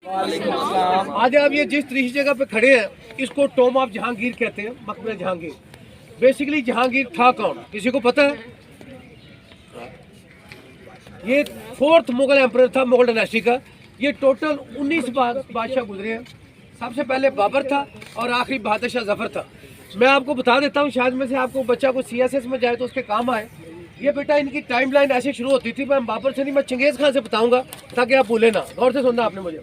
आज आप ये जिस तीसरी जगह पे खड़े हैं इसको टॉम ऑफ जहांगीर कहते हैं, मकबरा जहांगीर। बेसिकली जहांगीर था कौन, किसी को पता है? ये 4th मुगल एम्परर था, मुगल डायनेस्टी का। ये टोटल 19 बादशाह गुजरे हैं। सबसे पहले बाबर था और आखिरी बहादुर शाह जफर था। मैं आपको बता देता हूँ, शायद में से आपको बच्चा को CSS में जाए तो उसके काम आए। ये बेटा इनकी टाइमलाइन ऐसे शुरू होती थी, मैं बाबर से नहीं, मैं चंगेज़ खान से बताऊंगा ताकि आप भूले ना। गौर से सुनना आपने मुझे।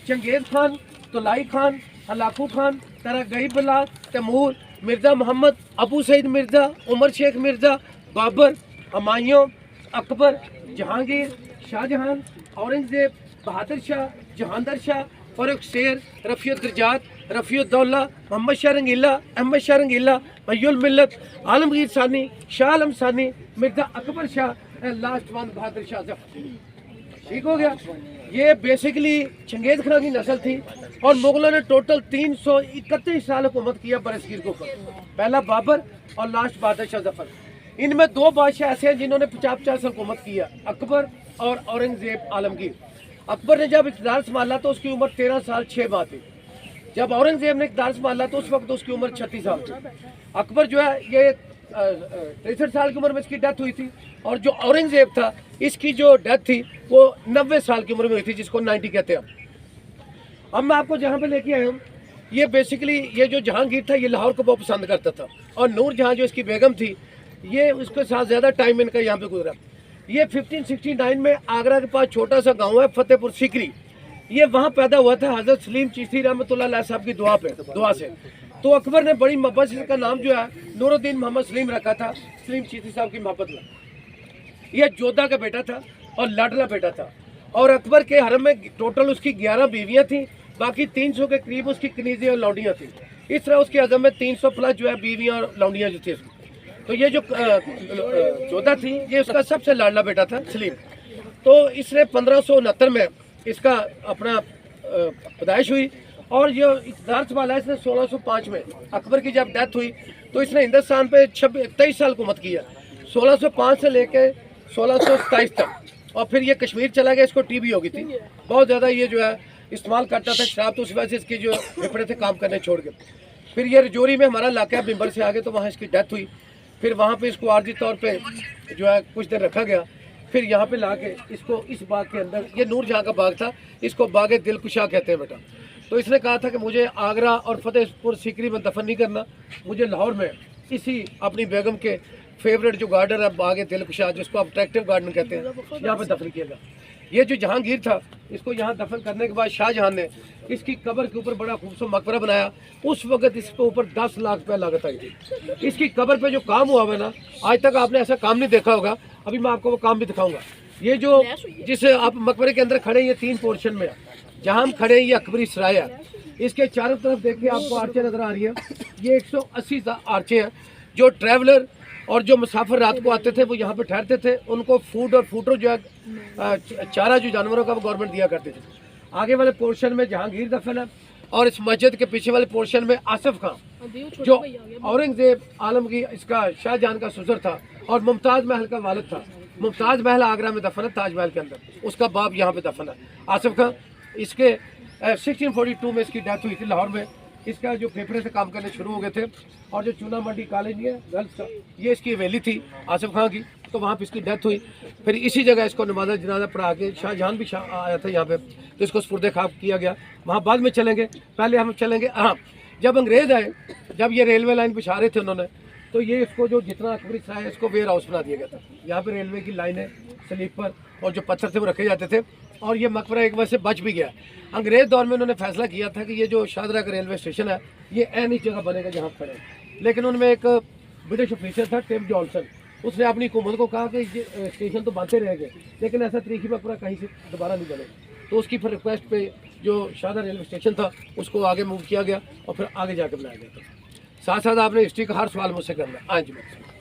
चंगेज़ खान, तोलाई खान, हलाकू खान, तरगई बला, तैमूर, मिर्ज़ा मोहम्मद, अबू सईद मिर्ज़ा, उमर शेख मिर्ज़ा, बाबर, हुमायूं, अकबर, जहांगीर, शाहजहां, औरंगजेब, बहादुर शाह, जहांदर शाह, फरुख शेर, रफ़ीउद्दौला, रफ़ीउद्दौला, मोहम्मद शाह रंगीला, अहमद शाह रंगीला, महीउल मिल्लत, आलमगीर सानी, शाह आलम सानी, मिर्ज़ा अकबर शाह, लास्ट वन बहादुर शाह जफर। ठीक हो गया। ये बेसिकली चंगेज़ खान की नस्ल थी और मुगलों ने टोटल 331 साल हुकूमत किया बरसगीर के ऊपर। पहला बाबर और लास्ट बहादुर शाह जफर। इनमें 2 बादशाह ऐसे हैं जिन्होंने 50-50 साल हुकूमत किया, अकबर और औरंगजेब आलमगीर। अकबर ने जब इक़्तिदार संभाला तो उसकी उम्र 13 साल 6 माह थी। जब औरंगजेब ने इक़्तिदार संभाला तो उस वक्त उसकी उम्र 36 साल थी। अकबर जो है ये 63 साल की उम्र में इसकी डेथ हुई थी और जो औरंगजेब था इसकी जो डेथ थी वो 90 साल की उम्र में हुई थी, जिसको 90 कहते हैं। अब मैं आपको जहाँ पे लेके आया हूँ, ये बेसिकली ये जो जहांगीर था ये लाहौर को बहुत पसंद करता था और नूर जहाँ जो इसकी बेगम थी ये उसके साथ ज़्यादा टाइम इनका यहाँ पे गुजरा। ये 1569 में आगरा के पास छोटा सा गाँव है फतेहपुर सीकरी, ये वहाँ पैदा हुआ था हज़रत सलीम चिश्ती रहमतुल्लाह अलैह साहब की दुआ से। तो अकबर ने बड़ी मोहब्बत से इसका नाम जो है नूरुद्दीन मोहम्मद सलीम रखा था, सलीम चिश्ती साहब की मोहब्बत में। यह जोधा का बेटा था और लाडला बेटा था और अकबर के हरम में टोटल उसकी 11 बीवियाँ थी, बाकी 300 के करीब उसकी कनीज़ें और लौंडियाँ थी। इस तरह उसके हज़म में 300 प्लस जो है बीवियाँ और लौंडियाँ जो थी। तो ये जो जोधा थी ये उसका सबसे लाडला बेटा था सलीम। तो इसने 1569 में इसका अपना पैदाइश हुई और ये इक़्तिदार संभाला इसने 1605 में। अकबर की जब डेथ हुई तो इसने हिंदुस्तान पे 23 साल हुकूमत किया, 1605 से लेके 1627 तक। और फिर ये कश्मीर चला गया, इसको TB हो गई थी, बहुत ज़्यादा ये जो है इस्तेमाल करता था शराब, तो उस वजह से इसकी जो फेफड़े थे काम करने छोड़ गए। फिर ये रजौरी में हमारा इलाका है, बिम्बर से आगे, तो वहाँ इसकी डेथ हुई। फिर वहाँ पे इसको आर्जी तौर पे जो है कुछ देर रखा गया। फिर यहाँ पे ला के इसको इस बाग के अंदर, ये नूरजहाँ का बाग था, इसको बाग दिलकुशा कहते हैं बेटा। तो इसने कहा था कि मुझे आगरा और फतेहपुर सीकरी में दफन नहीं करना, मुझे लाहौर में इसी अपनी बेगम के फेवरेट जो गार्डन है बाग दिलकुशा, जिसको आप अट्रैक्टिव गार्डन कहते हैं, यहाँ पे दफन किया गया। ये जो जहांगीर था इसको यहाँ दफन करने के बाद शाहजहां ने इसकी कब्र के ऊपर बड़ा खूबसूरत मकबरा बनाया। उस वक्त इसके ऊपर 10 लाख रुपया लागत आई थी। इसकी कब्र पे जो काम हुआ है ना, आज तक आपने ऐसा काम नहीं देखा होगा। अभी मैं आपको वो काम भी दिखाऊंगा। ये जो जिस आप मकबरे के अंदर खड़े, ये 3 पोर्शन में है। जहाँ हम खड़े हैं ये अकबरी सराय है, इसके चारों तरफ देखिए आपको आर्चें नजर आ रही है। ये 180 आर्चें हैं। जो ट्रैवलर और जो मुसाफिर रात को आते थे वो यहाँ पे ठहरते थे, उनको फूड और फूटर जो है चारा जो जानवरों का वो गवर्नमेंट दिया करते थे। आगे वाले पोर्शन में जहांगीर दफन है और इस मस्जिद के पीछे वाले पोर्शन में आसिफ खान जो औरंगजेब आलमगीर इसका शाहजहां का ससुर था और मुमताज़ महल का वालिद था। मुमताज़ महल आगरा में दफन है, ताजमहल के अंदर, उसका बाप यहाँ पे दफन है आसिफ खान। इसके 1642 में इसकी डेथ हुई थी लाहौर में। इसका जो फेफड़े से काम करने शुरू हो गए थे। और जो चूना मंडी कॉलेज है गर्ल्स का, ये इसकी हवेली थी आसिफ खान की, तो वहाँ पे इसकी डेथ हुई। फिर इसी जगह इसको नमाज़ जनाजा पढ़ा के शाहजहां भी आया था यहाँ पे, तो इसको सुपुर्द खाक किया गया। वहाँ बाद में चलेंगे, पहले हम चलेंगे हाँ, जब अंग्रेज़ आए, जब ये रेलवे लाइन बिछा रहे थे उन्होंने, तो ये इसको जो जितना अकबरी सराय है इसको वेयर हाउस बना दिया गया था। यहाँ पे रेलवे की लाइनें, स्लीपर और जो पत्थर थे वो रखे जाते थे। और ये मकबरा एक वजह से बच भी गया। अंग्रेज़ दौर में उन्होंने फैसला किया था कि ये जो शाहदरा का रेलवे स्टेशन है ये ऐन इस जगह बनेगा जहाँ खड़े, लेकिन उनमें एक ब्रिटिश ऑफिसर था टिम जॉनसन, उसने अपनी हुकूमत को कहा कि स्टेशन तो बनते रहेंगे लेकिन ऐसा तरीकी मकबरा कहीं से दोबारा नहीं बनेगा। तो उसकी फिर रिक्वेस्ट पे जो शाहदरा रेलवे स्टेशन था उसको आगे मूव किया गया और फिर आगे जाकर बनाया गया था। साथ साथ आपने हिस्ट्री का हर सवाल मुझसे करना। हाँ जी।